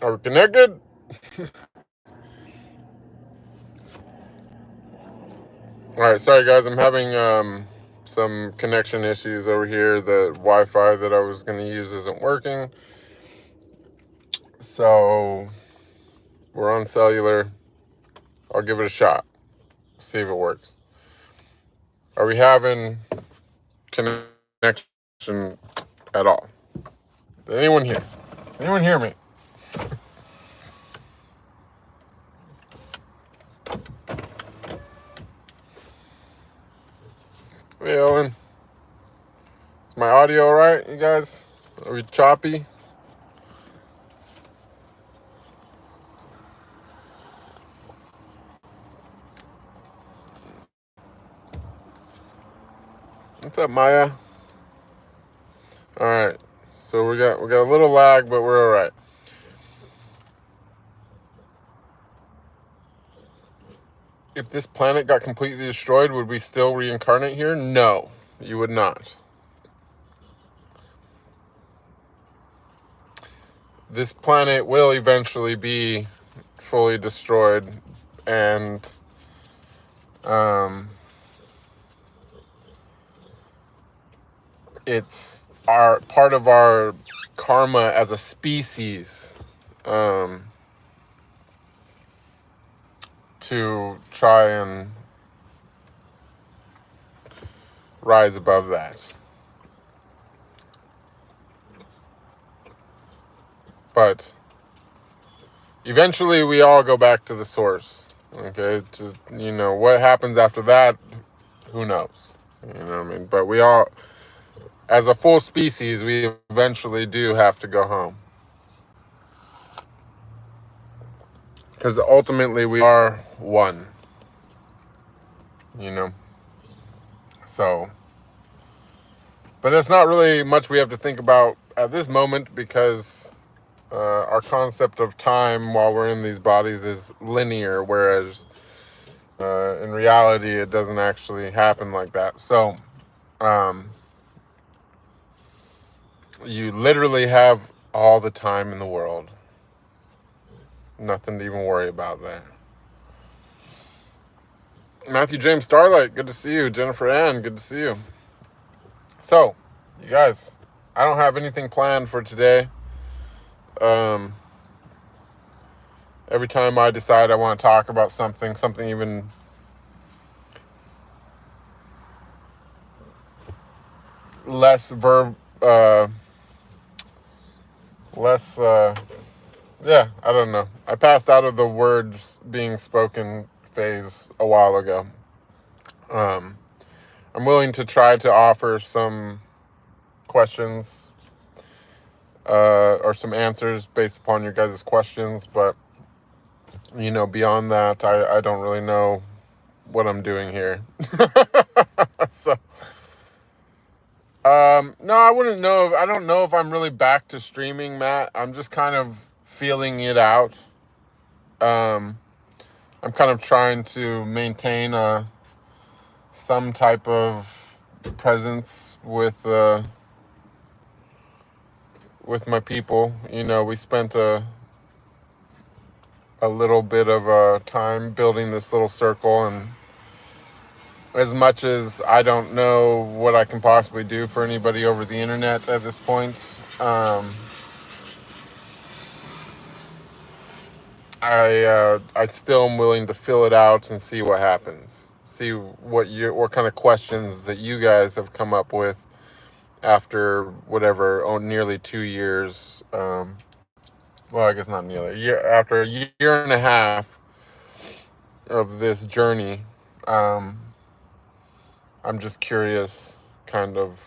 Are we connected? Alright, sorry guys, I'm having some connection issues over here. The Wi-Fi that I was going to use isn't working. So, we're on cellular. I'll give it a shot. See if it works. Are we having connection at all? Did anyone hear? Anyone hear me? Hey, Owen. Is my audio all right, you guys? Are we choppy? What's up, Maya? All right. So we got a little lag, but we're all right. If this planet got completely destroyed, would we still reincarnate here? No, you would not. This planet will eventually be fully destroyed, and it's part of our karma as a species to try and rise above that. But eventually we all go back to the source. Okay, what happens after that, who knows? You know what I mean? But we all, as a full species, we eventually do have to go home. Because ultimately we are one. So, but that's not really much we have to think about at this moment, because our concept of time while we're in these bodies is linear, whereas in reality it doesn't actually happen like that. So you literally have all the time in the world. Nothing to even worry about there. Matthew James Starlight, good to see you. Jennifer Ann, good to see you. So, you guys, I don't have anything planned for today. Every time I decide I want to talk about something even less yeah, I don't know. I passed out of the words being spoken phase a while ago. I'm willing to try to offer some questions or some answers based upon your guys' questions, but beyond that, I don't really know what I'm doing here. So no, I wouldn't know. I don't know if I'm really back to streaming, Matt. I'm just kind of feeling it out. I'm kind of trying to maintain some type of presence with my people. We spent a little bit of time building this little circle, and as much as I don't know what I can possibly do for anybody over the internet at this point, I still am willing to fill it out and see what happens. See what kind of questions that you guys have come up with after nearly 2 years. Well, I guess not nearly. After a year and a half of this journey, I'm just curious kind of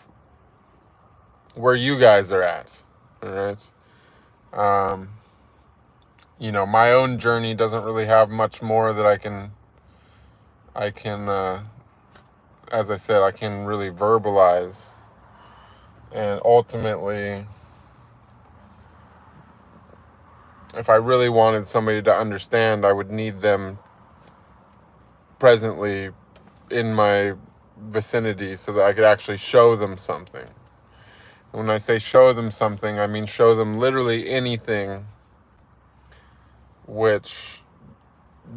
where you guys are at. All right. My own journey doesn't really have much more that I can as I said, I can really verbalize. And ultimately, if I really wanted somebody to understand, I would need them presently in my vicinity so that I could actually show them something. When I say show them something, I mean show them literally anything which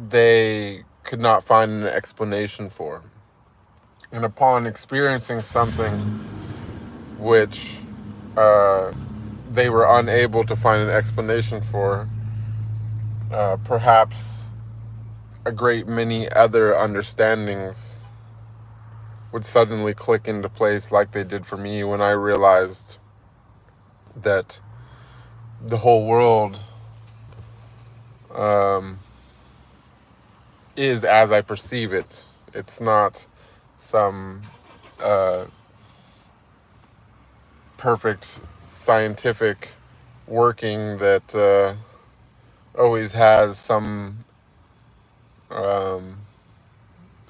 they could not find an explanation for. And upon experiencing something which they were unable to find an explanation for, perhaps a great many other understandings would suddenly click into place, like they did for me when I realized that the whole world is as I perceive it. It's not some perfect scientific working that always has some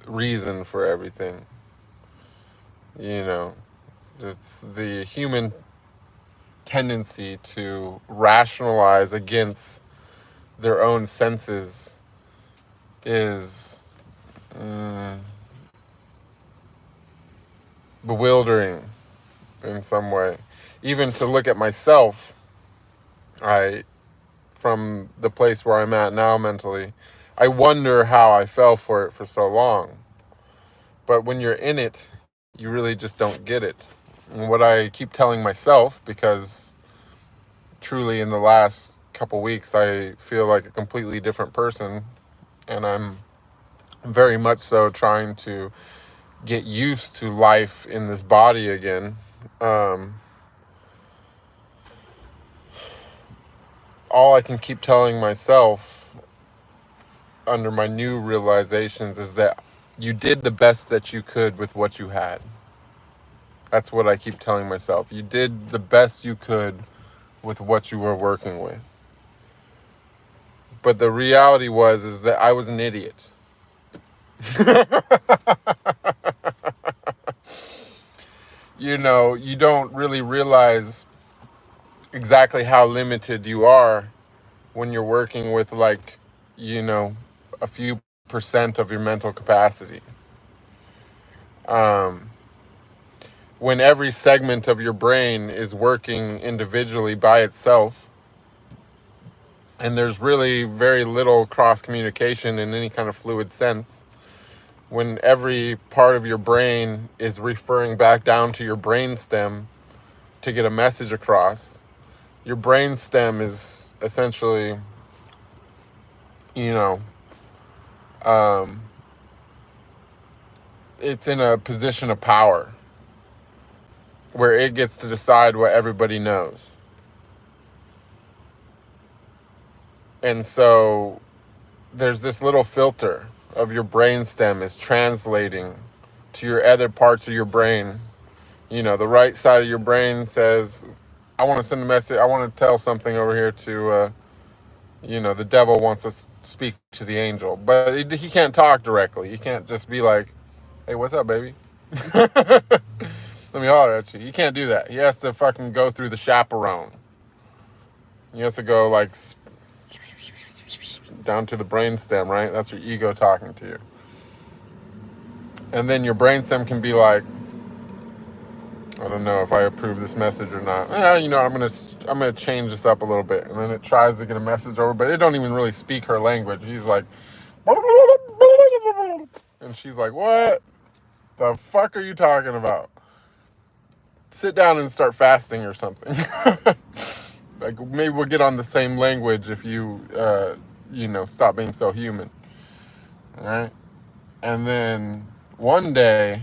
reason for everything. You know, it's the human tendency to rationalize against their own senses is bewildering in some way. Even to look at myself, from the place where I'm at now mentally, I wonder how I fell for it for so long. But when you're in it, you really just don't get it. And what I keep telling myself, because truly in the last couple weeks I feel like a completely different person, and I'm very much so trying to get used to life in this body again. All I can keep telling myself under my new realizations is that you did the best that you could with what you had. That's what I keep telling myself. You did the best you could with what you were working with. But the reality is that I was an idiot. You know, you don't really realize exactly how limited you are when you're working with, like, you know, a few % of your mental capacity. When every segment of your brain is working individually by itself, and there's really very little cross communication in any kind of fluid sense, when every part of your brain is referring back down to your brainstem to get a message across, your brainstem is essentially, you know, it's in a position of power where it gets to decide what everybody knows. And so there's this little filter of your brainstem is translating to your other parts of your brain. You know, the right side of your brain says, I want to send a message, I want to tell something over here to, you know, the devil wants us to speak to the angel. But he can't talk directly. He can't just be like, hey, what's up, baby? Let me holler at you. He can't do that. He has to fucking go through the chaperone. He has to go, like, down to the brainstem, right? That's your ego talking to you. And then your brainstem can be like, I don't know if I approve this message or not. You know, I'm gonna change this up a little bit. And then it tries to get a message over, but it don't even really speak her language. He's like, and she's like, what the fuck are you talking about? Sit down and start fasting or something. Like, maybe we'll get on the same language if you, you know, stop being so human. All right? And then one day,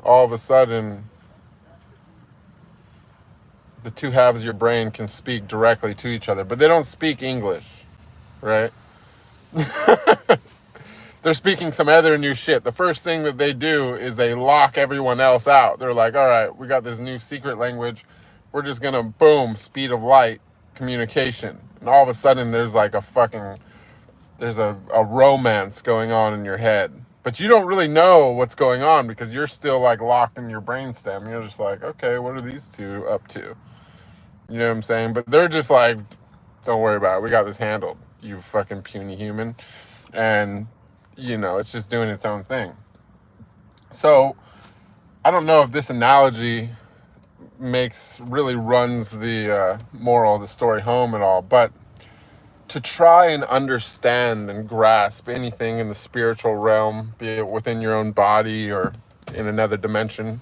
all of a sudden, the two halves of your brain can speak directly to each other, but they don't speak English, right? They're speaking some other new shit. The first thing that they do is they lock everyone else out. They're like, all right, we got this new secret language. We're just going to, boom, speed of light, communication. And all of a sudden, there's like there's a romance going on in your head. But you don't really know what's going on because you're still like locked in your brainstem. You're just like, okay, what are these two up to? You know what I'm saying? But they're just like, don't worry about it. We got this handled, you fucking puny human. And, you know, it's just doing its own thing. So I don't know if this analogy really runs the moral of the story home at all, but to try and understand and grasp anything in the spiritual realm, be it within your own body or in another dimension,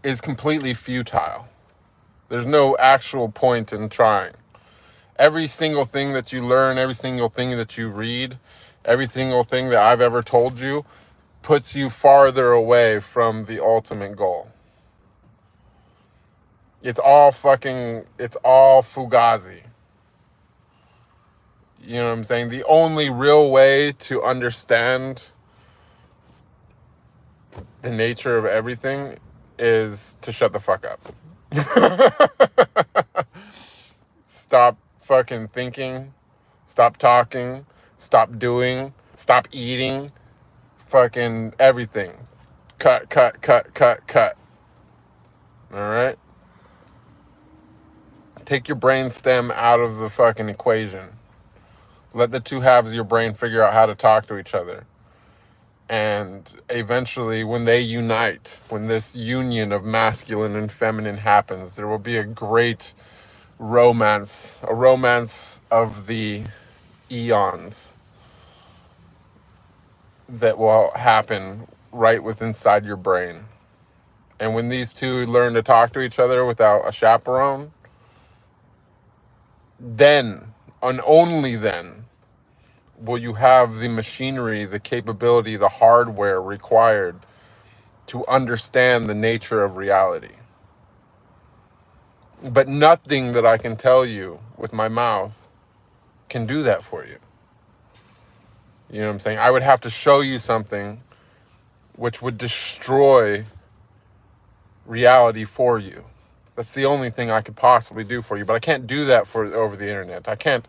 is completely futile. There's no actual point in trying. Every single thing that you learn, every single thing that you read, every single thing that I've ever told you puts you farther away from the ultimate goal. It's all fugazi. You know what I'm saying? The only real way to understand the nature of everything is to shut the fuck up. Stop fucking thinking. Stop talking. Stop doing. Stop eating. Fucking everything. Cut. Alright? Take your brainstem out of the fucking equation. Let the two halves of your brain figure out how to talk to each other. And eventually, when they unite, when this union of masculine and feminine happens, there will be a great romance, a romance of the eons that will happen right within inside your brain. And when these two learn to talk to each other without a chaperone, then, and only then, will you have the machinery, the capability, the hardware required to understand the nature of reality. But nothing that I can tell you with my mouth can do that for you. You know what I'm saying? I would have to show you something which would destroy reality for you. That's the only thing I could possibly do for you. But I can't do that over the internet. I can't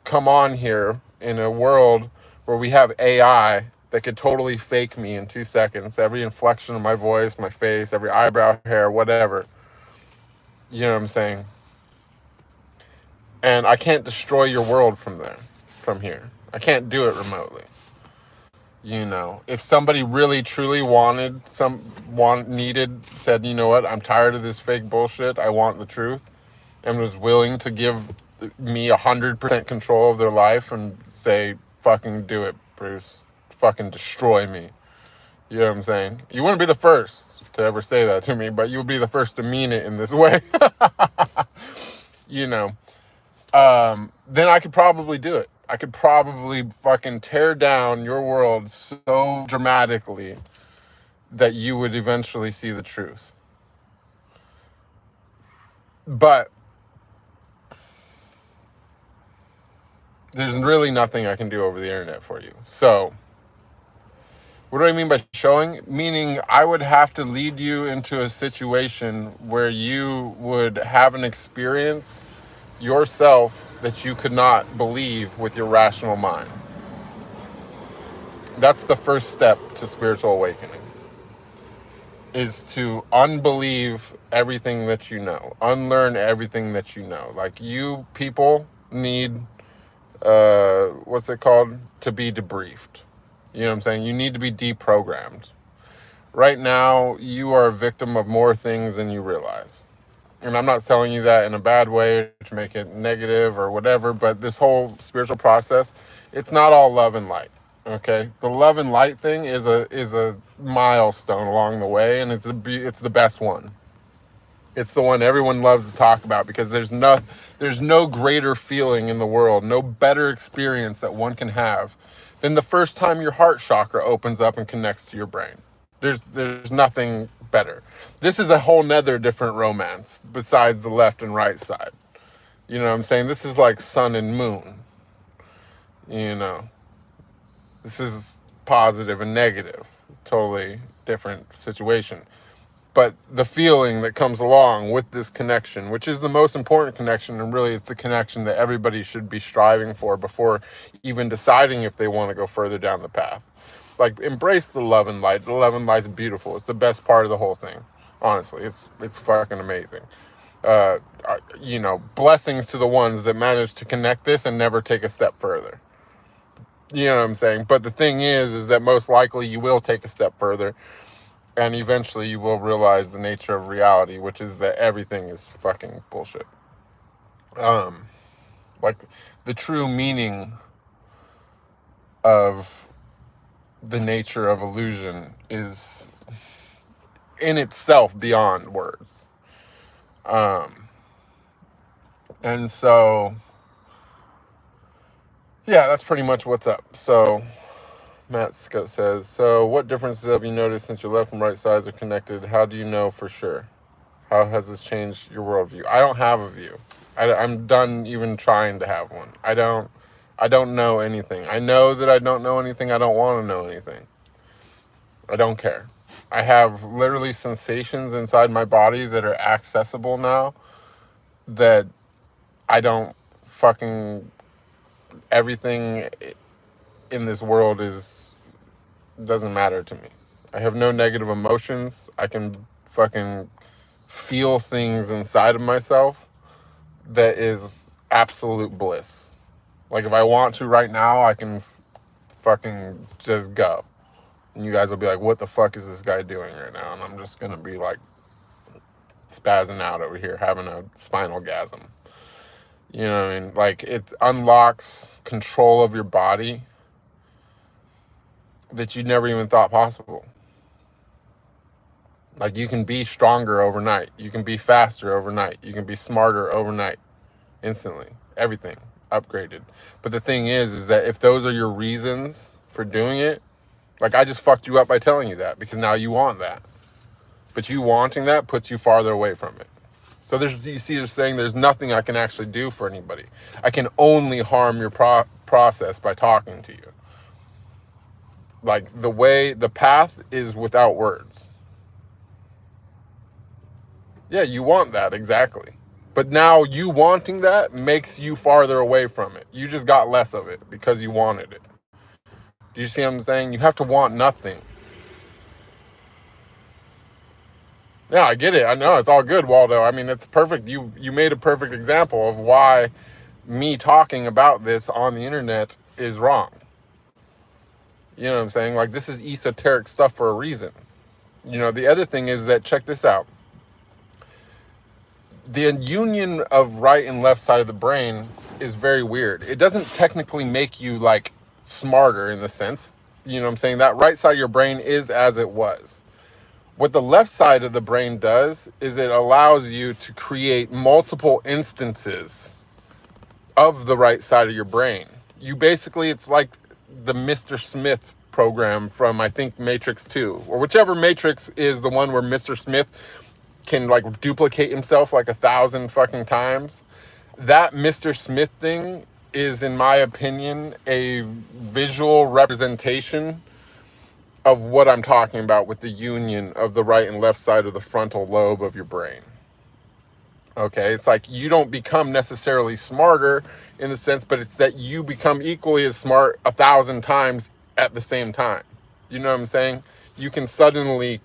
come on here in a world where we have AI that could totally fake me in 2 seconds. Every inflection of my voice, my face, every eyebrow hair, whatever. You know what I'm saying? And I can't destroy your world from here. I can't do it remotely. You know, if somebody really truly said, you know what, I'm tired of this fake bullshit, I want the truth, and was willing to give me 100% control of their life and say, fucking do it, Bruce. Fucking destroy me. You know what I'm saying? You wouldn't be the first to ever say that to me, but you would be the first to mean it in this way. You know, then I could probably do it. I could probably fucking tear down your world so dramatically that you would eventually see the truth. But there's really nothing I can do over the internet for you. So, what do I mean by showing? Meaning I would have to lead you into a situation where you would have an experience yourself that you could not believe with your rational mind. That's the first step to spiritual awakening, is to unbelieve everything that you know, unlearn everything that you know. Like, you people need, what's it called? To be debriefed. You know what I'm saying? You need to be deprogrammed. Right now, you are a victim of more things than you realize. And I'm not telling you that in a bad way to make it negative or whatever, but this whole spiritual process, it's not all love and light, okay? The love and light thing is a milestone along the way, and it's the best one. It's the one everyone loves to talk about, because there's no greater feeling in the world, no better experience that one can have than the first time your heart chakra opens up and connects to your brain. There's nothing better. This is a whole nother different romance besides the left and right side. You know what I'm saying? This is like sun and moon. You know, this is positive and negative. Totally different situation. But the feeling that comes along with this connection, which is the most important connection, and really it's the connection that everybody should be striving for before even deciding if they want to go further down the path. Like, embrace the love and light. The love and light's beautiful. It's the best part of the whole thing. Honestly, it's fucking amazing. You know, blessings to the ones that manage to connect this and never take a step further. You know what I'm saying? But the thing is that most likely you will take a step further, and eventually you will realize the nature of reality, which is that everything is fucking bullshit. Like, the true meaning of the nature of illusion is in itself beyond words. And so, yeah, that's pretty much what's up. So Matt Scott says, so what differences have you noticed since your left and right sides are connected? How do you know for sure? How has this changed your worldview? I don't have a view. I'm done even trying to have one. I don't know anything. I know that I don't know anything. I don't want to know anything. I don't care. I have literally sensations inside my body that are accessible now that I don't fucking... Everything in this world doesn't matter to me. I have no negative emotions. I can fucking feel things inside of myself that is absolute bliss. Like, if I want to right now, I can fucking just go. And you guys will be like, what the fuck is this guy doing right now? And I'm just gonna be like spazzing out over here, having a spinal gasm. You know what I mean? Like, it unlocks control of your body that you never even thought possible. Like, you can be stronger overnight. You can be faster overnight. You can be smarter overnight. Instantly. Everything upgraded. But the thing is that if those are your reasons for doing it, like, I just fucked you up by telling you that because now you want that. But you wanting that puts you farther away from it. So you see this saying, there's nothing I can actually do for anybody. I can only harm your process by talking to you. Like, the path is without words. Yeah, you want that, exactly. But now you wanting that makes you farther away from it. You just got less of it because you wanted it. Do you see what I'm saying? You have to want nothing. Yeah, I get it. I know, it's all good, Waldo. I mean, it's perfect. You made a perfect example of why me talking about this on the internet is wrong. You know what I'm saying? Like, this is esoteric stuff for a reason. You know, the other thing is that, check this out. The union of right and left side of the brain is very weird. It doesn't technically make you, like, smarter in the sense. You know what I'm saying? That right side of your brain is as it was. What the left side of the brain does is it allows you to create multiple instances of the right side of your brain. You basically, it's like the Mr. Smith program from, I think, Matrix 2, or whichever Matrix is the one where Mr. Smith can, like, duplicate himself like 1,000 fucking times. That Mr. Smith thing is, in my opinion, a visual representation of what I'm talking about with the union of the right and left side of the frontal lobe of your brain. Okay, it's like you don't become necessarily smarter in the sense, but it's that you become equally as smart 1,000 times at the same time. You know what I'm saying? You can suddenly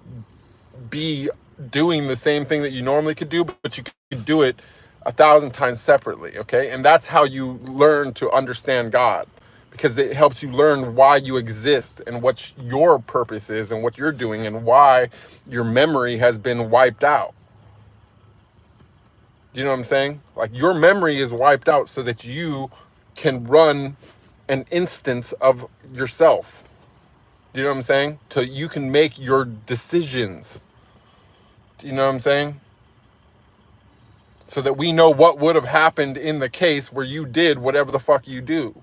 be doing the same thing that you normally could do, but you could do it 1,000 times separately, okay? And that's how you learn to understand God, because it helps you learn why you exist and what your purpose is and what you're doing and why your memory has been wiped out. Do you know what I'm saying? Like, your memory is wiped out so that you can run an instance of yourself. Do you know what I'm saying? So you can make your decisions. Do you know what I'm saying? So that we know what would have happened in the case where you did whatever the fuck you do.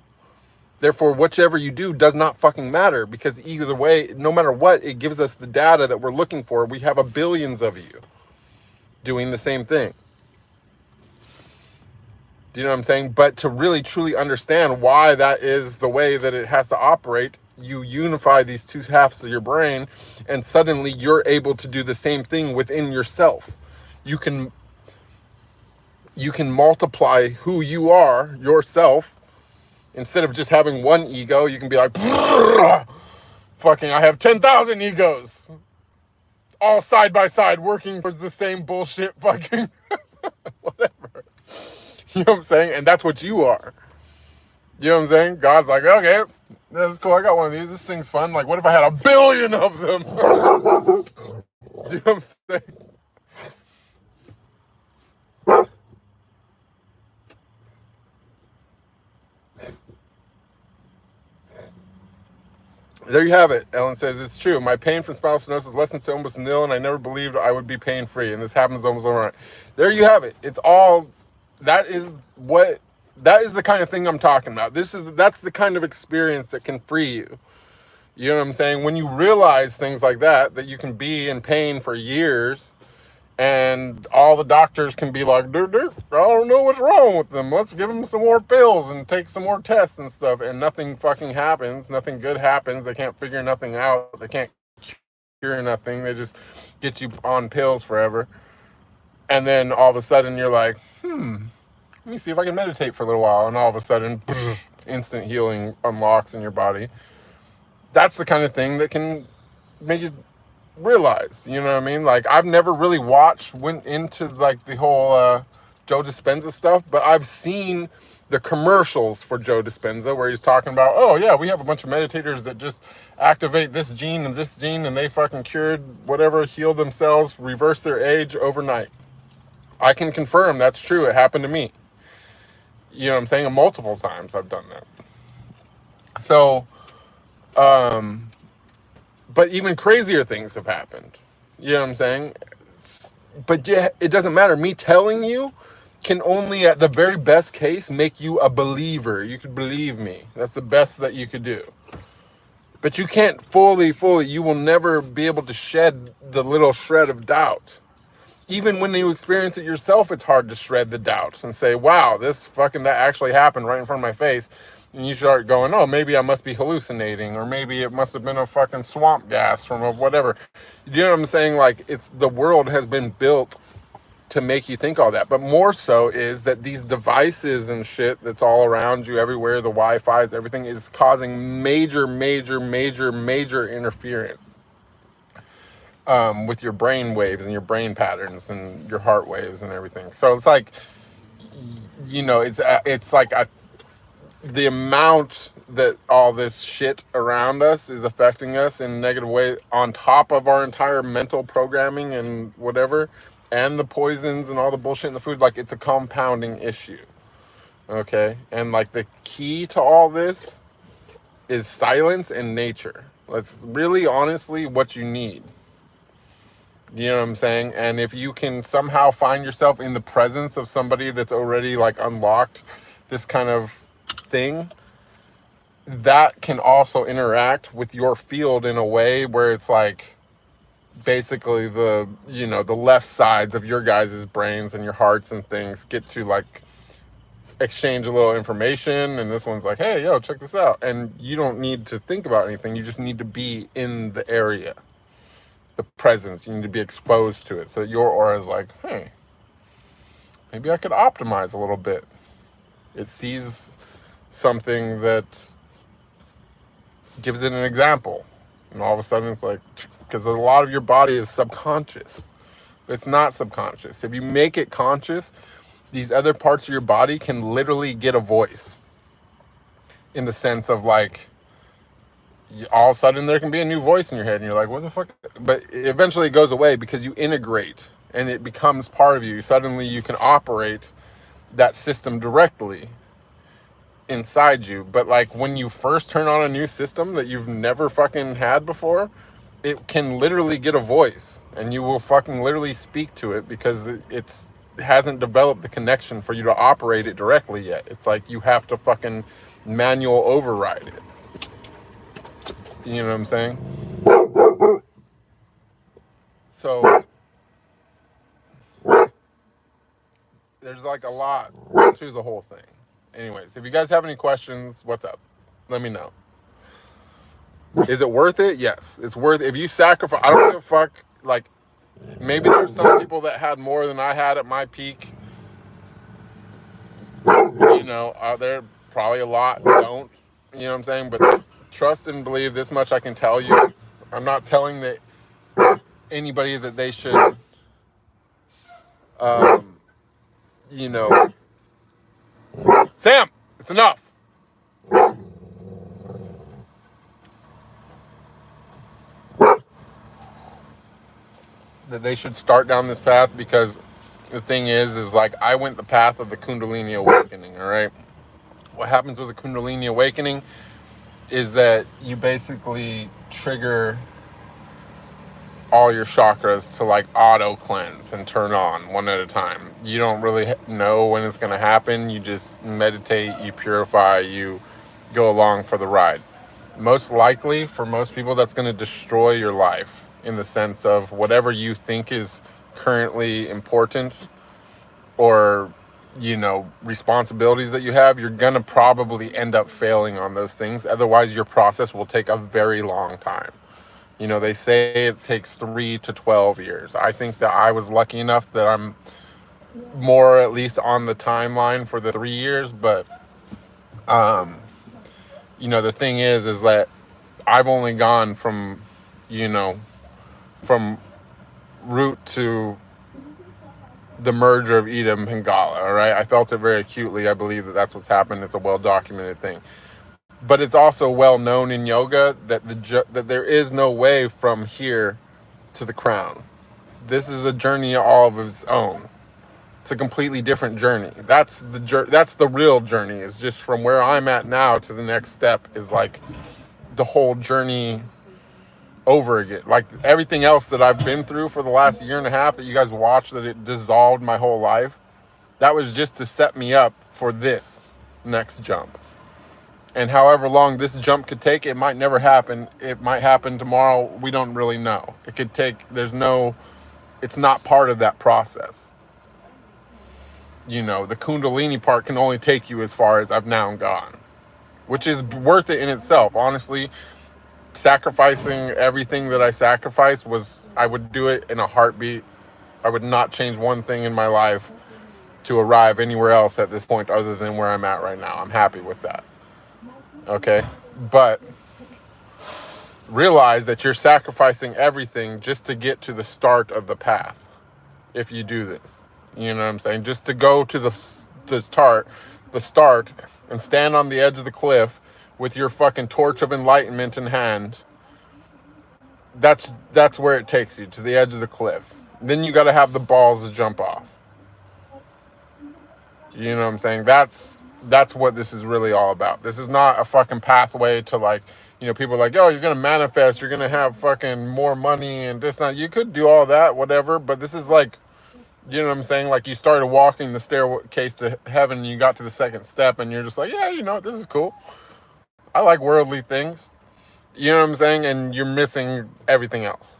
Therefore, whichever you do does not fucking matter, because either way, no matter what, it gives us the data that we're looking for. We have billions of you doing the same thing. Do you know what I'm saying? But to really truly understand why that is the way that it has to operate, you unify these two halves of your brain, and suddenly you're able to do the same thing within yourself. You can multiply who you are, yourself. Instead of just having one ego, you can be like, fucking, I have 10,000 egos. All side by side, working towards the same bullshit, fucking, whatever. You know what I'm saying? And that's what you are. You know what I'm saying? God's like, okay, that's cool. I got one of these. This thing's fun. Like, what if I had 1 billion of them? Do you know what I'm saying? There you have it. Ellen says, it's true. My pain from spinal stenosis lessened to almost nil, and I never believed I would be pain-free. And this happens almost overnight. There you have it. It's all, that is the kind of thing I'm talking about. That's the kind of experience that can free you. You know what I'm saying? When you realize things like that you can be in pain for years, and all the doctors can be like, dude, I don't know what's wrong with them. Let's give them some more pills and take some more tests and stuff. And nothing fucking happens. Nothing good happens. They can't figure nothing out. They can't cure nothing. They just get you on pills forever. And then all of a sudden you're like, let me see if I can meditate for a little while. And all of a sudden, instant healing unlocks in your body. That's the kind of thing that can make you realize, you know what I mean? Like, I've never really went into like the whole Joe Dispenza stuff, but I've seen the commercials for Joe Dispenza where he's talking about, oh yeah, we have a bunch of meditators that just activate this gene and this gene, and they fucking cured whatever, healed themselves, reversed their age overnight. I can confirm that's true. It happened to me. You know what I'm saying? And multiple times I've done that. So, but even crazier things have happened. You know what I'm saying? But yeah, it doesn't matter. Me telling you can only, at the very best case, make you a believer. You could believe me. That's the best that you could do. But you can't fully, you will never be able to shed the little shred of doubt. Even when you experience it yourself, it's hard to shred the doubts and say, wow, that actually happened right in front of my face. And you start going, oh, maybe I must be hallucinating, or maybe it must have been a fucking swamp gas from a whatever. You know what I'm saying? Like, the world has been built to make you think all that. But more so is that these devices and shit that's all around you everywhere, the Wi-Fi's, everything, is causing major interference with your brain waves and your brain patterns and your heart waves and everything. So it's like, you know, it's like the amount that all this shit around us is affecting us in a negative way, on top of our entire mental programming and whatever, and the poisons and all the bullshit in the food, like, it's a compounding issue. Okay? And like, the key to all this is silence and nature. That's really honestly what you need. You know what I'm saying? And if you can somehow find yourself in the presence of somebody that's already like unlocked this kind of thing, that can also interact with your field in a way where it's like, basically the left sides of your guys' brains and your hearts and things get to like exchange a little information, and this one's like, hey, yo, check this out. And you don't need to think about anything. You just need to be in the area, the presence. You need to be exposed to it, so that your aura is like, hey, maybe I could optimize a little bit. It sees something that gives it an example, and all of a sudden it's like, because a lot of your body is subconscious, but it's not subconscious. If you make it conscious, these other parts of your body can literally get a voice, in the sense of like, all of a sudden there can be a new voice in your head and you're like, what the fuck? But eventually it goes away because you integrate and it becomes part of you. Suddenly you can operate that system directly inside you. But like, when you first turn on a new system that you've never fucking had before, it can literally get a voice, and you will fucking literally speak to it, because it hasn't developed the connection for you to operate it directly yet. It's like you have to fucking manual override it. You know what I'm saying? So there's like a lot to the whole thing. Anyways, if you guys have any questions, what's up? Let me know. Is it worth it? Yes, it's worth it. If you sacrifice, I don't give a fuck. Like, maybe there's some people that had more than I had at my peak. You know, there probably a lot don't. You know what I'm saying? But trust and believe, this much I can tell you. I'm not telling that anybody that they should, you know, Sam, it's enough. That they should start down this path, because the thing is like, I went the path of the Kundalini awakening, all right? What happens with the Kundalini awakening is that you basically trigger all your chakras to like auto cleanse and turn on one at a time. You don't really know when it's going to happen. You just meditate, you purify, you go along for the ride. Most likely, for most people, that's going to destroy your life in the sense of whatever you think is currently important or, you know, responsibilities that you have, you're going to probably end up failing on those things. Otherwise, your process will take a very long time. You know, they say it takes 3 to 12 years. I think that I was lucky enough that I'm more at least on the timeline for the 3 years. But, you know, the thing is that I've only gone from, you know, from root to the merger of Ida and Pingala, all right? I felt it very acutely. I believe that that's what's happened. It's a well-documented thing. But it's also well known in yoga that that there is no way from here to the crown. This is a journey all of its own. It's a completely different journey. That's the real journey. Is just from where I'm at now to the next step is like the whole journey over again. Like everything else that I've been through for the last year and a half that you guys watched, that it dissolved my whole life. That was just to set me up for this next jump. And however long this jump could take, it might never happen. It might happen tomorrow. We don't really know. It could take, it's not part of that process. You know, the Kundalini part can only take you as far as I've now gone, which is worth it in itself. Honestly, sacrificing everything that I sacrificed I would do it in a heartbeat. I would not change one thing in my life to arrive anywhere else at this point other than where I'm at right now. I'm happy with that. Okay, but realize that you're sacrificing everything just to get to the start of the path. If you do this, you know what I'm saying? Just to go to the start, and stand on the edge of the cliff with your fucking torch of enlightenment in hand. That's where it takes you, to the edge of the cliff. Then you got to have the balls to jump off. You know what I'm saying? That's what this is really all about. This is not a fucking pathway to like, you know, people are like, oh, you're going to manifest, you're going to have fucking more money and this, not. You could do all that, whatever, but this is like, you know what I'm saying? Like you started walking the staircase to heaven and you got to the second step and you're just like, yeah, you know, this is cool. I like worldly things. You know what I'm saying? And you're missing everything else.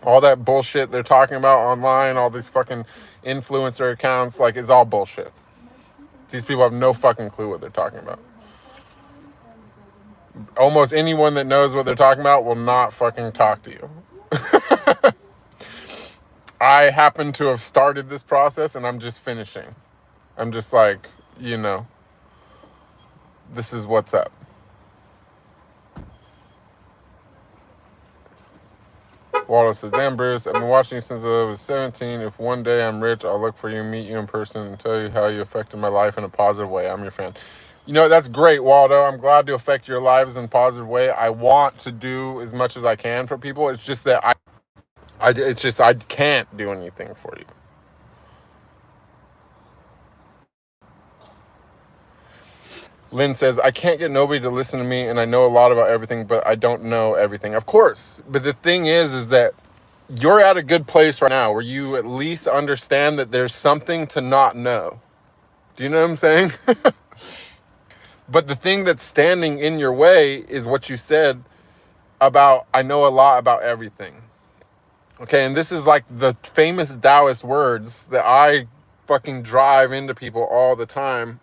All that bullshit they're talking about online, all these fucking influencer accounts, like it's all bullshit. These people have no fucking clue what they're talking about. Almost anyone that knows what they're talking about will not fucking talk to you. I happen to have started this process and I'm just finishing. I'm just like, you know, this is what's up. Waldo says, damn, Bruce, I've been watching you since I was 17. If one day I'm rich, I'll look for you, meet you in person, and tell you how you affected my life in a positive way. I'm your fan. You know, that's great, Waldo. I'm glad to affect your lives in a positive way. I want to do as much as I can for people. It's just that I can't do anything for you. Lynn says, I can't get nobody to listen to me, and I know a lot about everything, but I don't know everything. Of course. But the thing is that you're at a good place right now where you at least understand that there's something to not know. Do you know what I'm saying? But the thing that's standing in your way is what you said about, I know a lot about everything. Okay, and this is like the famous Taoist words that I fucking drive into people all the time.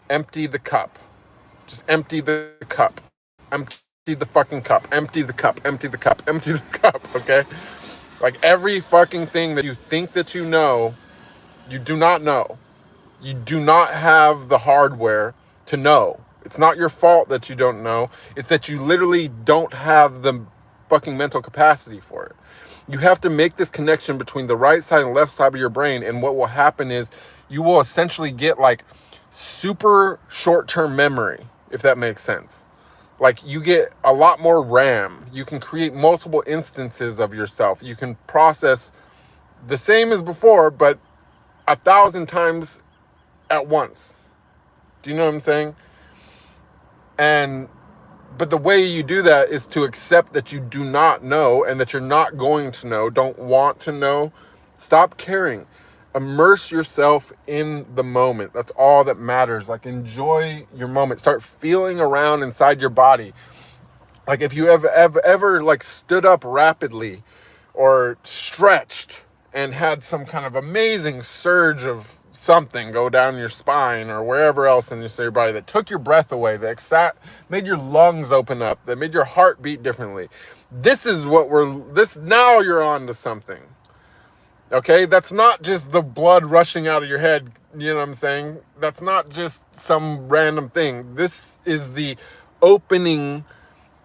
Empty the cup. Just empty the cup. Empty the fucking cup. Empty the cup. Empty the cup. Empty the cup, okay? Like every fucking thing that you think that you know, you do not know. You do not have the hardware to know. It's not your fault that you don't know. It's that you literally don't have the fucking mental capacity for it. You have to make this connection between the right side and left side of your brain, and what will happen is you will essentially get like super short-term memory, if that makes sense. Like you get a lot more RAM. You can create multiple instances of yourself. You can process the same as before, but 1,000 times at once. Do you know what I'm saying? And But the way you do that is to accept that you do not know and that you're not going to know, don't want to know. Stop caring. Immerse yourself in the moment. That's all that matters. Like, enjoy your moment. Start feeling around inside your body. Like, if you have ever like stood up rapidly or stretched and had some kind of amazing surge of something go down your spine or wherever else in your body that took your breath away, that made your lungs open up, that made your heart beat differently. This is what now you're on to something. Okay, that's not just the blood rushing out of your head, you know what I'm saying? That's not just some random thing. This is the opening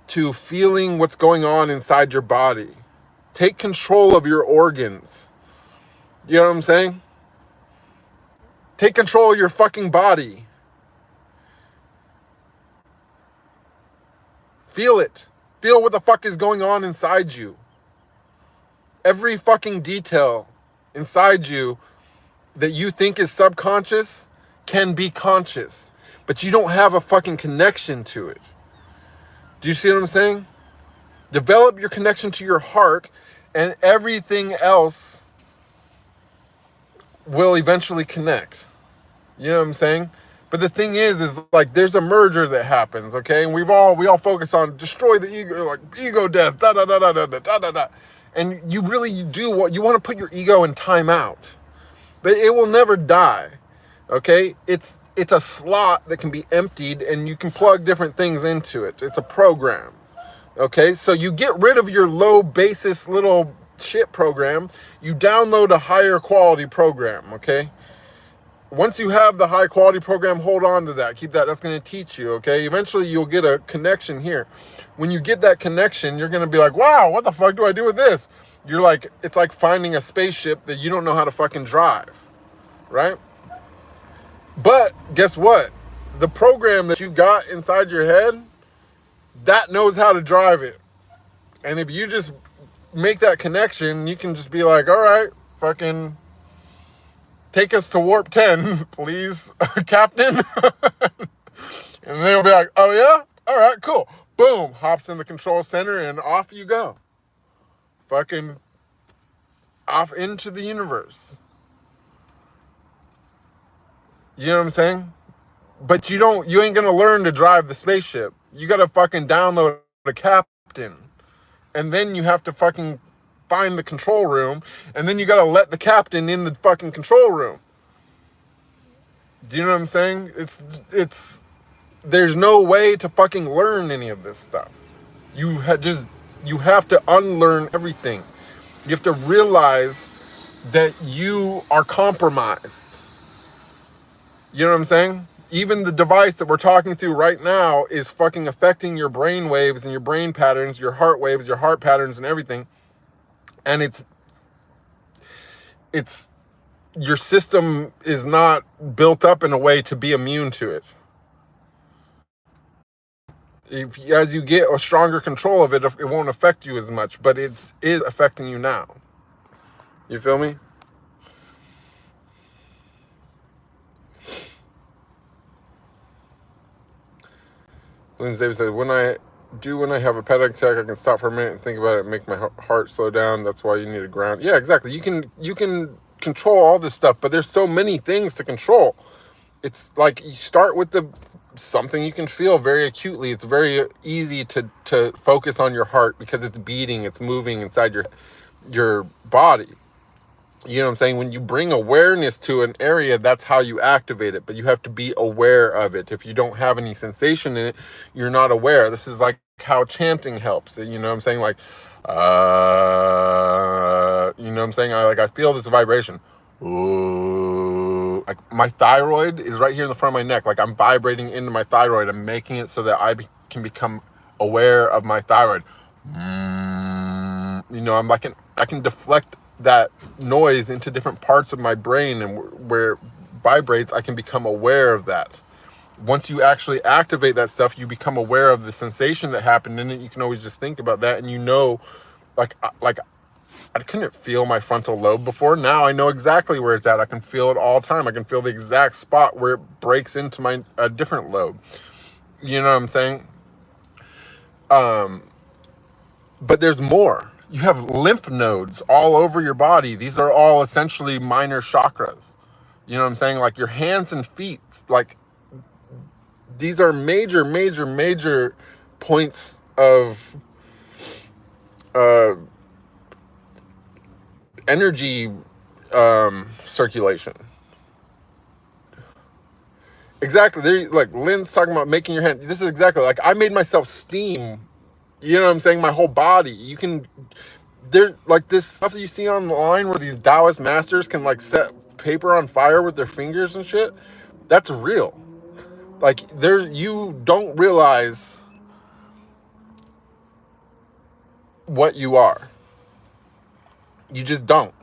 to feeling what's going on inside your body. Take control of your organs. You know what I'm saying? Take control of your fucking body. Feel it. Feel what the fuck is going on inside you. Every fucking detail inside you that you think is subconscious can be conscious, but you don't have a fucking connection to it. Do you see what I'm saying? Develop your connection to your heart, and everything else will eventually connect. You know what I'm saying? But the thing is like, there's a merger that happens, okay? And we all focus on destroy the ego, like ego death, da da da da da da da da. And you really do what you want to put your ego in timeout, but it will never die. Okay, it's a slot that can be emptied, and you can plug different things into it. It's a program. Okay, so you get rid of your low basis little shit program. You download a higher quality program. Okay. Once you have the high quality program, hold on to that. Keep that. That's going to teach you, okay? Eventually, you'll get a connection here. When you get that connection, you're going to be like, wow, what the fuck do I do with this? You're like, it's like finding a spaceship that you don't know how to fucking drive, right? But guess what? The program that you got inside your head, that knows how to drive it. And if you just make that connection, you can just be like, all right, fucking take us to warp 10, please, Captain. And they'll be like, oh yeah? All right, cool. Boom, hops in the control center and off you go. Fucking off into the universe. You know what I'm saying? But you ain't gonna learn to drive the spaceship. You gotta fucking download the captain. And then you have to fucking find the control room, and then you gotta let the captain in the fucking control room. Do you know what I'm saying? There's no way to fucking learn any of this stuff. You have to unlearn everything. You have to realize that you are compromised. You know what I'm saying? Even the device that we're talking through right now is fucking affecting your brain waves and your brain patterns, your heart waves, your heart patterns and everything. And it's your system is not built up in a way to be immune to it. As you get a stronger control of it, it won't affect you as much, but it is affecting you now. You feel me? Lindsay Davis says, when I have a panic attack, I can stop for a minute and think about it and make my heart slow down. That's why you need a ground. Yeah, exactly. You can control all this stuff, but there's so many things to control. It's like you start with something you can feel very acutely. It's very easy to focus on your heart because it's beating, it's moving inside your body. You know what I'm saying? When you bring awareness to an area, that's how you activate it. But you have to be aware of it. If you don't have any sensation in it, you're not aware. This is like how chanting helps. You know what I'm saying? Like, you know what I'm saying? I feel this vibration. Ooh. Like my thyroid is right here in the front of my neck. Like I'm vibrating into my thyroid. I'm making it so that I can become aware of my thyroid. You know, I can deflect that noise into different parts of my brain, and where it vibrates, I can become aware of that. Once you actually activate that stuff, you become aware of the sensation that happened in it. You can always just think about that, and you know, like I couldn't feel my frontal lobe before. Now I know exactly where it's at. I can feel it all the time. I can feel the exact spot where it breaks into a different lobe. You know what I'm saying? But there's more. You have lymph nodes all over your body. These are all essentially minor chakras. You know what I'm saying? Like your hands and feet, like these are major, major, major points of energy circulation. Exactly. There, like Lynn's talking about making your hand. This is exactly like I made myself steam. You know what I'm saying? My whole body. You can. There's like this stuff that you see online where these Taoist masters can like set paper on fire with their fingers and shit. That's real. Like you don't realize what you are. You just don't.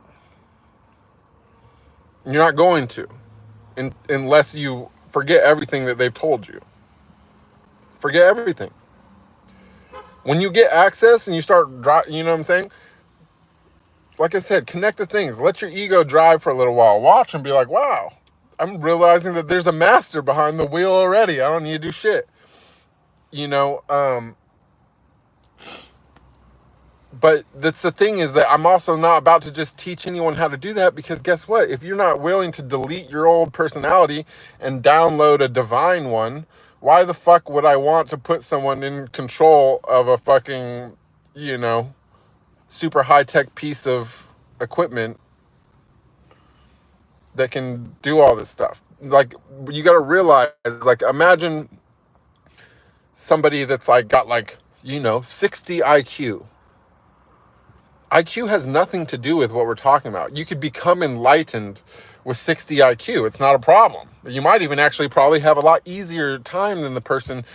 You're not going to, unless you forget everything that they've told you. Forget everything. When you get access and you start, you know what I'm saying? Like I said, connect the things. Let your ego drive for a little while. Watch and be like, wow, I'm realizing that there's a master behind the wheel already. I don't need to do shit. You know, but that's the thing, is that I'm also not about to just teach anyone how to do that, because guess what? If you're not willing to delete your old personality and download a divine one, why the fuck would I want to put someone in control of a fucking, you know, super high-tech piece of equipment that can do all this stuff? Like, you got to realize, like, imagine somebody that's like got like, you know, 60 IQ. IQ has nothing to do with what we're talking about. You could become enlightened with 60 IQ. It's not a problem. You might even actually probably have a lot easier time than the person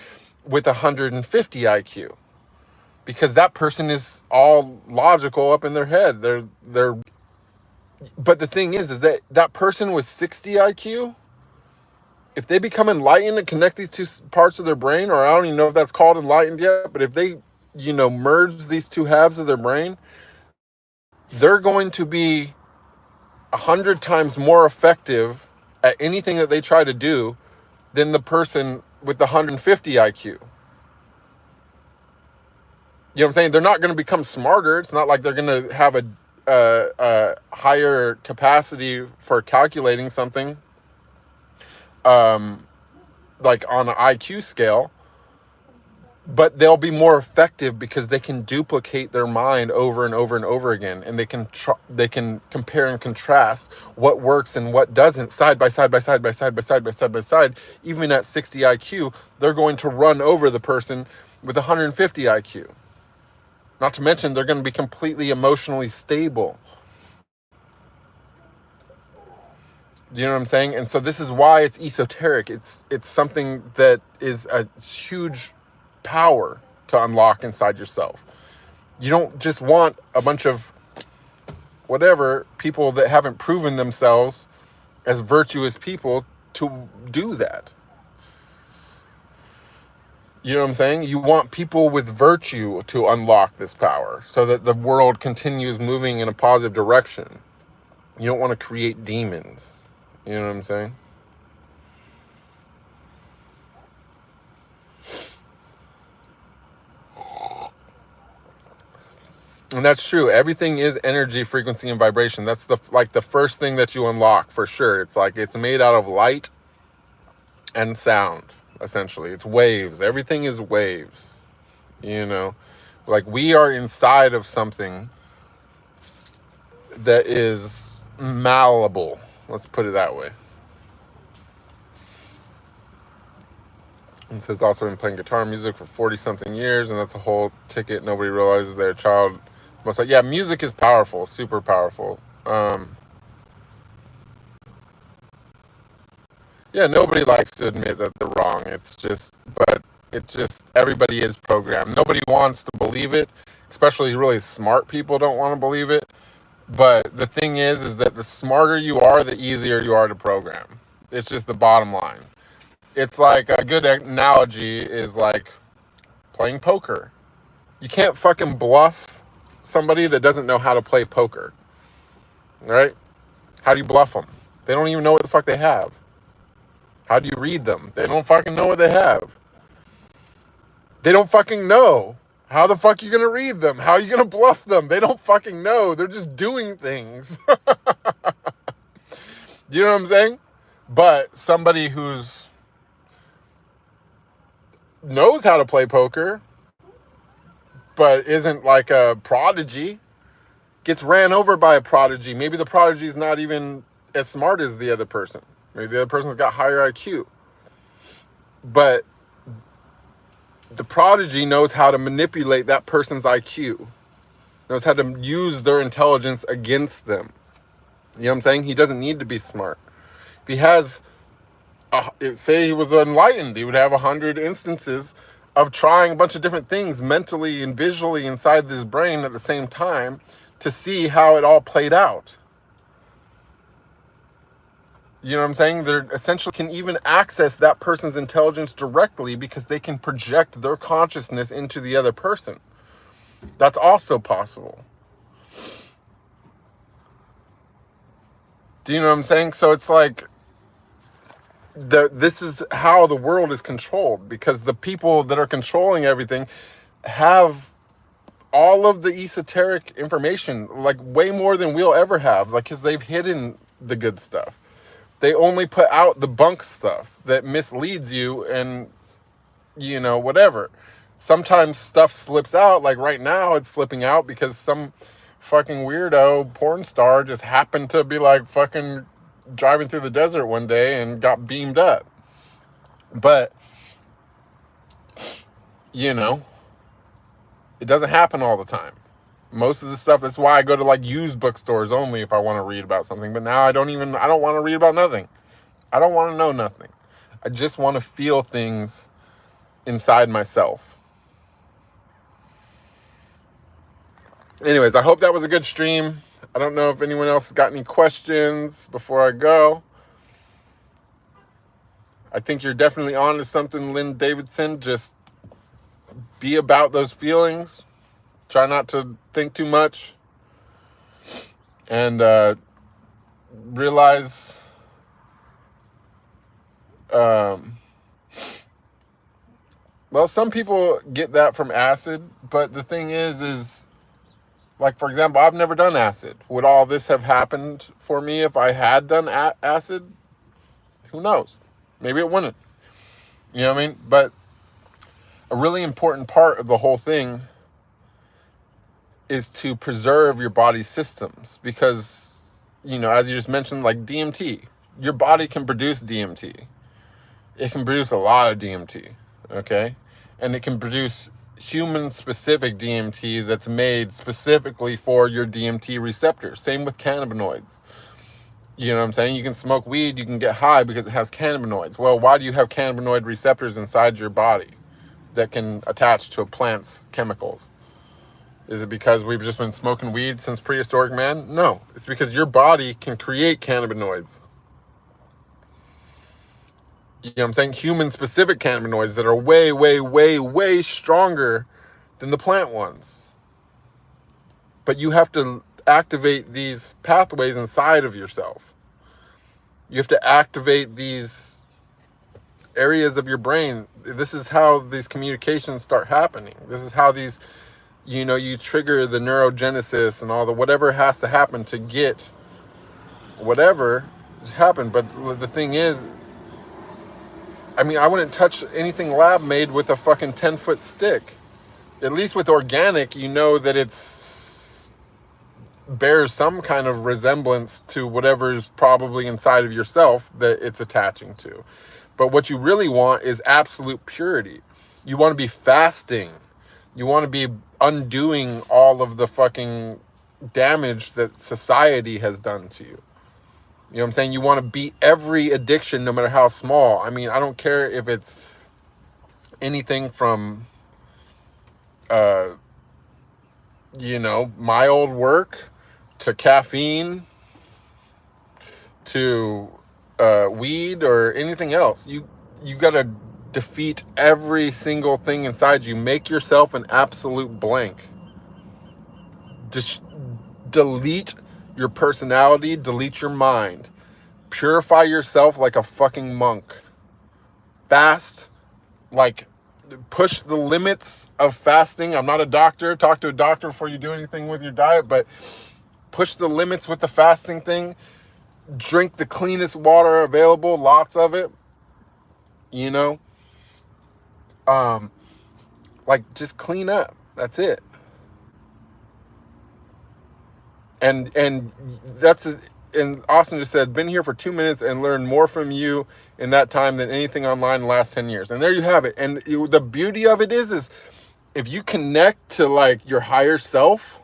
with 150 IQ, because that person is all logical up in their head. But the thing is that that person with 60 IQ, if they become enlightened and connect these two parts of their brain, or I don't even know if that's called enlightened yet, but if they, you know, merge these two halves of their brain, they're going to be 100 times more effective at anything that they try to do than the person with the 150 IQ. You know what I'm saying? They're not going to become smarter. It's not like they're going to have a higher capacity for calculating something, like on an IQ scale. But they'll be more effective because they can duplicate their mind over and over and over again, and they can compare and contrast what works and what doesn't, side by side by side by side by side by side by side. Even at 60 IQ, they're going to run over the person with 150 IQ. Not to mention, they're going to be completely emotionally stable. You know what I'm saying? And so this is why it's esoteric. It's something that is a huge power to unlock inside yourself. You don't just want a bunch of whatever people that haven't proven themselves as virtuous people to do that. You know what I'm saying? You want people with virtue to unlock this power so that the world continues moving in a positive direction. You don't want to create demons. You know what I'm saying? And that's true. Everything is energy, frequency, and vibration. That's the first thing that you unlock for sure. It's like it's made out of light and sound, essentially. It's waves. Everything is waves. You know, like we are inside of something that is malleable. Let's put it that way. It says also been playing guitar music for 40 something years, and that's a whole ticket. Nobody realizes they're a child. Most like, yeah, music is powerful, super powerful. Yeah, nobody likes to admit that they're wrong. It's just everybody is programmed. Nobody wants to believe it, especially really smart people don't want to believe it. But the thing is that the smarter you are, the easier you are to program. It's just the bottom line. It's like a good analogy is like playing poker. You can't fucking bluff somebody that doesn't know how to play poker. Right? How do you bluff them? They don't even know what the fuck they have. How do you read them? They don't fucking know what they have. They don't fucking know. How the fuck are you going to read them? How are you going to bluff them? They don't fucking know. They're just doing things. Do you know what I'm saying? But somebody who's knows how to play poker, but isn't like a prodigy, gets ran over by a prodigy. Maybe the prodigy's not even as smart as the other person. Maybe the other person's got higher IQ. But the prodigy knows how to manipulate that person's IQ, knows how to use their intelligence against them. You know what I'm saying? He doesn't need to be smart. If he has, say he was enlightened, he would have 100 instances of trying a bunch of different things mentally and visually inside his brain at the same time to see how it all played out. You know what I'm saying? They essentially can even access that person's intelligence directly because they can project their consciousness into the other person. That's also possible. Do you know what I'm saying? So it's like, this is how the world is controlled, because the people that are controlling everything have all of the esoteric information, like way more than we'll ever have, like, because they've hidden the good stuff. They only put out the bunk stuff that misleads you and, you know, whatever. Sometimes stuff slips out, like right now it's slipping out because some fucking weirdo porn star just happened to be like fucking driving through the desert one day and got beamed up. But, you know, it doesn't happen all the time. Most of the stuff, that's why I go to like used bookstores only if I want to read about something. But now I don't want to read about nothing. I don't want to know nothing. I just want to feel things inside myself. Anyways, I hope that was a good stream. I don't know if anyone else has got any questions before I go. I think you're definitely on to something, Lynn Davidson. Just be about those feelings. Try not to think too much. And realize well, some people get that from acid, but the thing is like, for example, I've never done acid. Would all this have happened for me if I had done acid? Who knows? Maybe it wouldn't. You know what I mean? But a really important part of the whole thing is to preserve your body's systems, because, you know, as you just mentioned, like DMT, your body can produce DMT. It can produce a lot of DMT, okay? And it can produce human-specific DMT that's made specifically for your DMT receptor. Same with cannabinoids. You know what I'm saying? You can smoke weed, you can get high because it has cannabinoids. Well, why do you have cannabinoid receptors inside your body that can attach to a plant's chemicals? Is it because we've just been smoking weed since prehistoric man? No, it's because your body can create cannabinoids. You know what I'm saying? Human-specific cannabinoids that are way, way, way, way stronger than the plant ones. But you have to activate these pathways inside of yourself. You have to activate these areas of your brain. This is how these communications start happening. This is how these, you know, you trigger the neurogenesis and all the whatever has to happen to get whatever just happen. But the thing is, I mean, I wouldn't touch anything lab made with a fucking 10-foot stick. At least with organic, you know that it's bears some kind of resemblance to whatever's probably inside of yourself that it's attaching to. But what you really want is absolute purity. You want to be fasting. You want to be undoing all of the fucking damage that society has done to you. You know what I'm saying? You want to beat every addiction, no matter how small. I mean, I don't care if it's anything from, you know, mild work to caffeine to weed or anything else. You got to defeat every single thing inside you. Make yourself an absolute blank. Delete your personality, delete your mind. Purify yourself like a fucking monk. Fast like push the limits of fasting. I'm not a doctor. Talk to a doctor before you do anything with your diet, but push the limits with the fasting thing. Drink the cleanest water available, lots of it. You know, like just clean up. That's it. And and Austin just said, been here for 2 minutes and learned more from you in that time than anything online in the last 10 years. And there you have it. And the beauty of it is if you connect to like your higher self,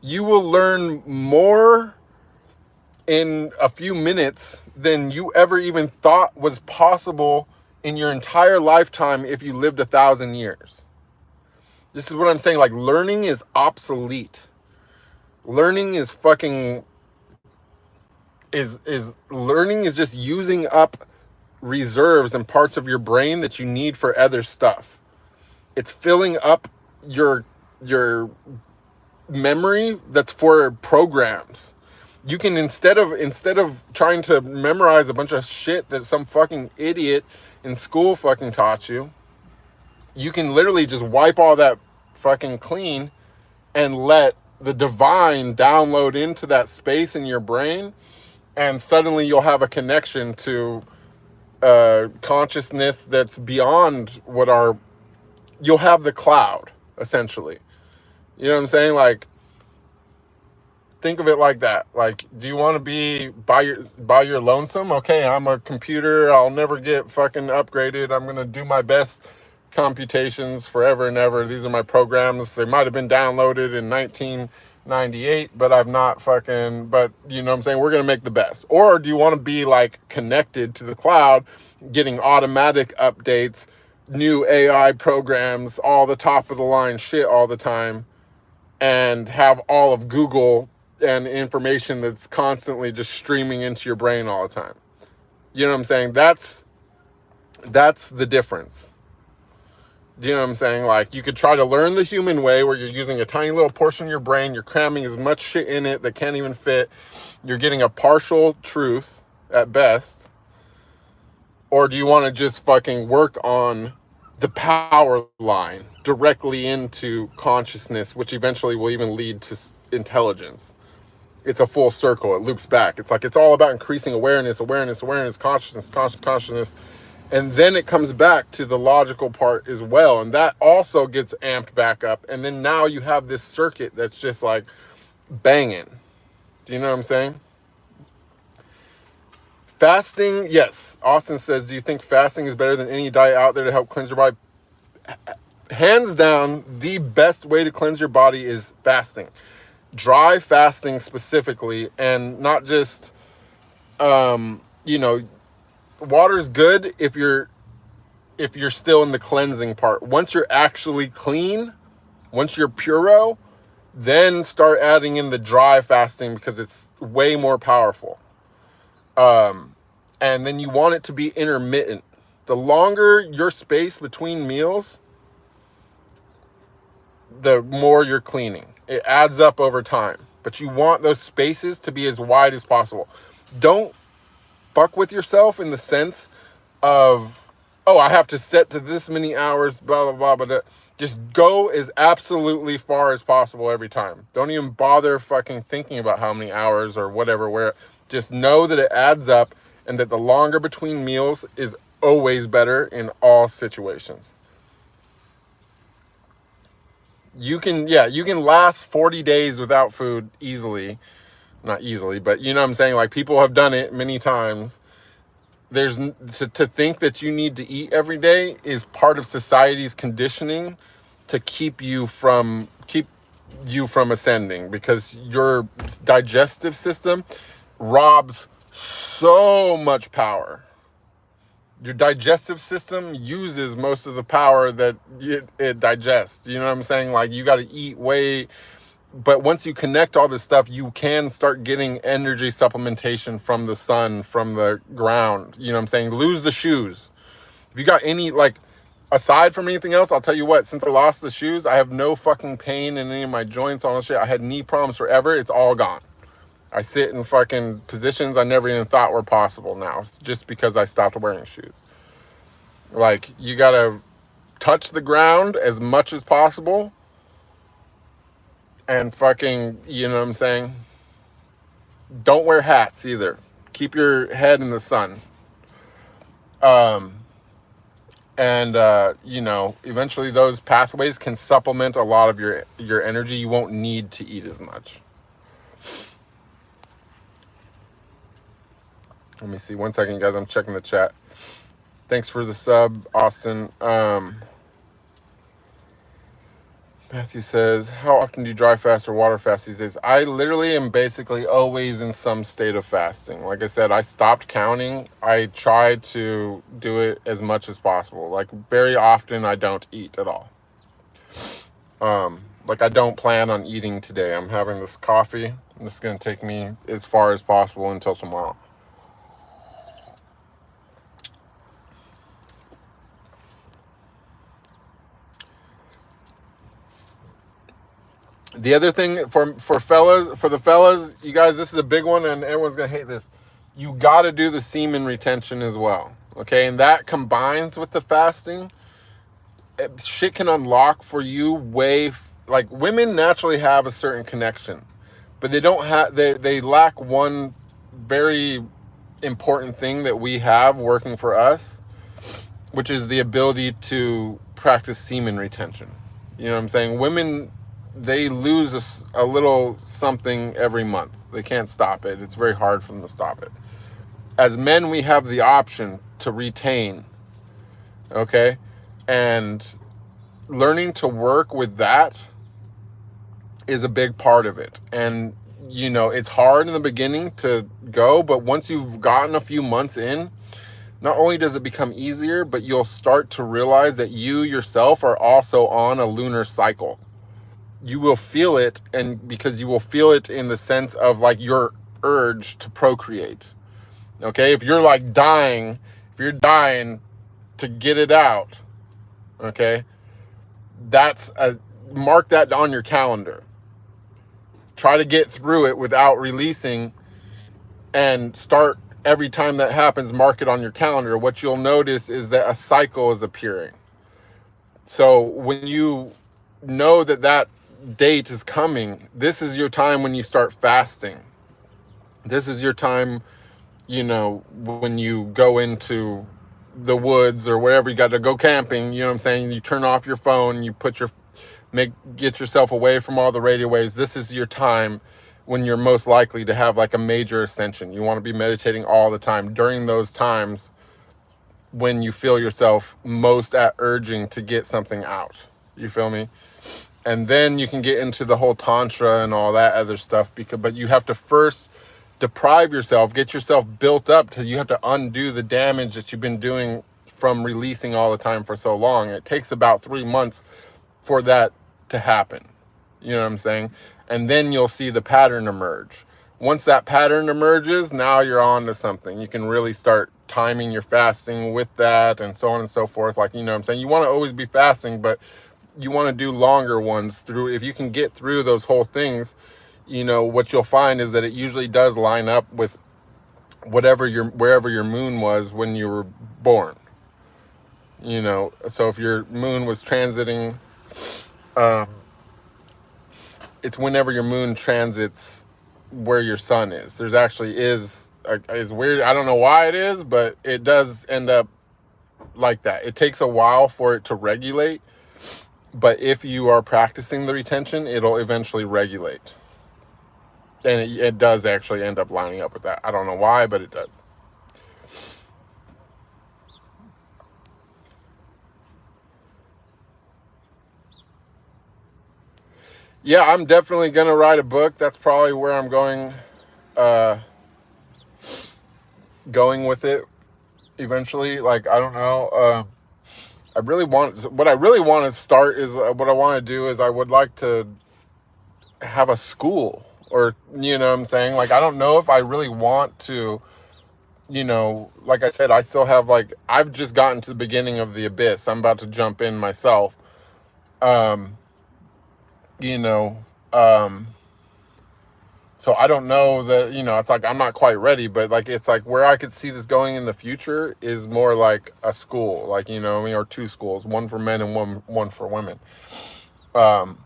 you will learn more in a few minutes than you ever even thought was possible in your entire lifetime if you lived 1,000 years. This is what I'm saying. Like, learning is obsolete. Learning is fucking learning is just using up reserves and parts of your brain that you need for other stuff. It's filling up your memory that's for programs. You can instead of trying to memorize a bunch of shit that some fucking idiot in school fucking taught you, you can literally just wipe all that fucking clean and let the divine download into that space in your brain, and suddenly you'll have a connection to consciousness that's beyond you'll have the cloud, essentially. You know what I'm saying? Like, think of it like that. Like, do you want to be by your lonesome? Okay, I'm a computer. I'll never get fucking upgraded. I'm going to do my best computations forever and ever. These are my programs. They might have been downloaded in 1998, but I've not fucking, but you know what I'm saying? We're going to make the best. Or do you want to be like connected to the cloud, getting automatic updates, new AI programs, all the top of the line shit all the time, and have all of Google and information that's constantly just streaming into your brain all the time? You know what I'm saying? That's the difference. Do you know what I'm saying? Like, you could try to learn the human way where you're using a tiny little portion of your brain, you're cramming as much shit in it that can't even fit, you're getting a partial truth at best. Or do you want to just fucking work on the power line directly into consciousness, which eventually will even lead to intelligence? It's a full circle. It loops back. It's like, it's all about increasing awareness, consciousness. And then it comes back to the logical part as well. And that also gets amped back up. And then now you have this circuit that's just like banging. Do you know what I'm saying? Fasting, yes. Austin says, do you think fasting is better than any diet out there to help cleanse your body? Hands down, the best way to cleanse your body is fasting. Dry fasting specifically, and not just, water's good if you're still in the cleansing part. Once you're actually clean, once you're puro, then start adding in the dry fasting because it's way more powerful. And then you want it to be intermittent. The longer your space between meals, the more you're cleaning. It adds up over time. But you want those spaces to be as wide as possible. Don't fuck with yourself in the sense of, oh, I have to set to this many hours, blah, blah, blah, but just go as absolutely far as possible every time. Don't even bother fucking thinking about how many hours or whatever, where just know that it adds up and that the longer between meals is always better in all situations. You can last 40 days without food easily. Not easily, but you know what I'm saying? Like, people have done it many times. To think that you need to eat every day is part of society's conditioning to keep you from ascending, because your digestive system robs so much power. Your digestive system uses most of the power that it digests. You know what I'm saying? Like, you got to eat way. But once you connect all this stuff, you can start getting energy supplementation from the sun, from the ground. You know what I'm saying? Lose the shoes. If you got any, like, aside from anything else, I'll tell you what, since I lost the shoes, I have no fucking pain in any of my joints, all this shit. I had knee problems forever. It's all gone. I sit in fucking positions I never even thought were possible now, just because I stopped wearing shoes. Like, you gotta touch the ground as much as possible, and fucking, you know what I'm saying? Don't wear hats either. Keep your head in the sun. You know, eventually those pathways can supplement a lot of your energy. You won't need to eat as much. Let me see. 1 second, guys. I'm checking the chat. Thanks for the sub, Austin. Matthew says, how often do you dry fast or water fast these days? I literally am basically always in some state of fasting. Like I said, I stopped counting. I try to do it as much as possible. Like, very often I don't eat at all. Like, I don't plan on eating today. I'm having this coffee. And this is going to take me as far as possible until tomorrow. The other thing for the fellas, you guys, this is a big one, and everyone's gonna hate this. You got to do the semen retention as well, okay? And that combines with the fasting. Shit can unlock for you like, women naturally have a certain connection, but they don't have. They lack one very important thing that we have working for us, which is the ability to practice semen retention. You know what I'm saying? Women, they lose a little something every month. They can't stop it. It's very hard for them to stop it. As men, we have the option to retain, okay? And learning to work with that is a big part of it. And, you know, it's hard in the beginning to go, but once you've gotten a few months in, not only does it become easier, but you'll start to realize that you yourself are also on a lunar cycle. You will feel it, and because you will feel it in the sense of like your urge to procreate. Okay, if you're like dying, if you're dying to get it out, okay, mark that on your calendar. Try to get through it without releasing, and start every time that happens, mark it on your calendar. What you'll notice is that a cycle is appearing. So when you know that date is coming, this is your time when you start fasting. This is your time, you know, when you go into the woods or wherever you got to go camping, you know what I'm saying? You turn off your phone, you get yourself away from all the radio waves. This is your time when you're most likely to have like a major ascension. You want to be meditating all the time during those times when you feel yourself most at urging to get something out. You feel me? And then you can get into the whole tantra and all that other stuff, but you have to first deprive yourself, get yourself built up till you have to undo the damage that you've been doing from releasing all the time for so long. It takes about 3 months for that to happen. You know what I'm saying? And then you'll see the pattern emerge. Once that pattern emerges, now you're on to something. You can really start timing your fasting with that and so on and so forth. Like, you know what I'm saying? You want to always be fasting, but you want to do longer ones if you can get through those whole things. You know, what you'll find is that it usually does line up with wherever your moon was when you were born. You know, so if your moon was transiting, it's whenever your moon transits where your sun is. There's actually it's weird. I don't know why it is, but it does end up like that. It takes a while for it to regulate, but if you are practicing the retention, it'll eventually regulate. And it does actually end up lining up with that. I don't know why, but it does. Yeah, I'm definitely going to write a book. That's probably where I'm going with it eventually. Like, I don't know. What I really want to start is, what I want to do is I would like to have a school, or, you know what I'm saying? Like, I don't know if I really want to, you know, like I said, I still have, like, I've just gotten to the beginning of the abyss. I'm about to jump in myself. You know, So I don't know that, you know, it's like I'm not quite ready, but like it's like where I could see this going in the future is more like a school, like, you know, or two schools, one for men and one for women. But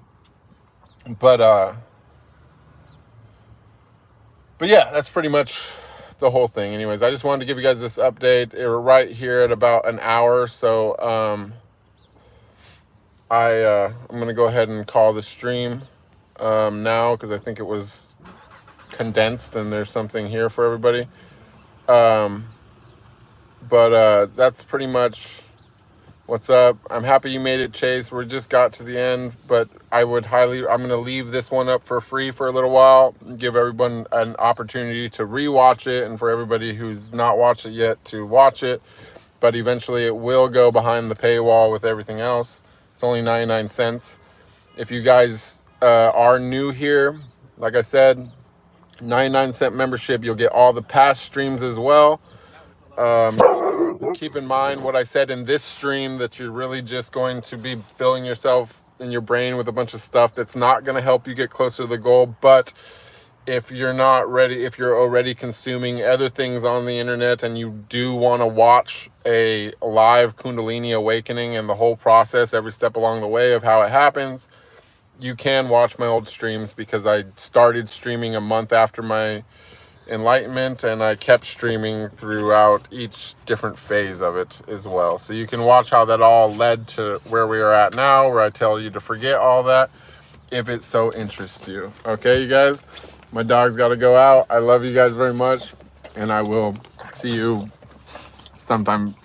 yeah, that's pretty much the whole thing. Anyways, I just wanted to give you guys this update. We're right here at about an hour, so I'm gonna go ahead and call the stream now, because I think it was condensed and there's something here for everybody. But that's pretty much what's up. I'm happy you made it, Chase. We just got to the end, but I'm going to leave this one up for free for a little while, give everyone an opportunity to rewatch it, and for everybody who's not watched it yet to watch it. But eventually it will go behind the paywall with everything else. It's only 99 cents. If you guys are new here, like I said, 99-cent membership. You'll get all the past streams as well. Keep in mind what I said in this stream, that you're really just going to be filling yourself in your brain with a bunch of stuff that's not going to help you get closer to the goal. But if you're not ready, if you're already consuming other things on the internet and you do want to watch a live Kundalini awakening and the whole process, every step along the way of how it happens, you can watch my old streams, because I started streaming a month after my enlightenment, and I kept streaming throughout each different phase of it as well. So you can watch how that all led to where we are at now, where I tell you to forget all that if it so interests you. Okay, you guys? My dog's got to go out. I love you guys very much, and I will see you sometime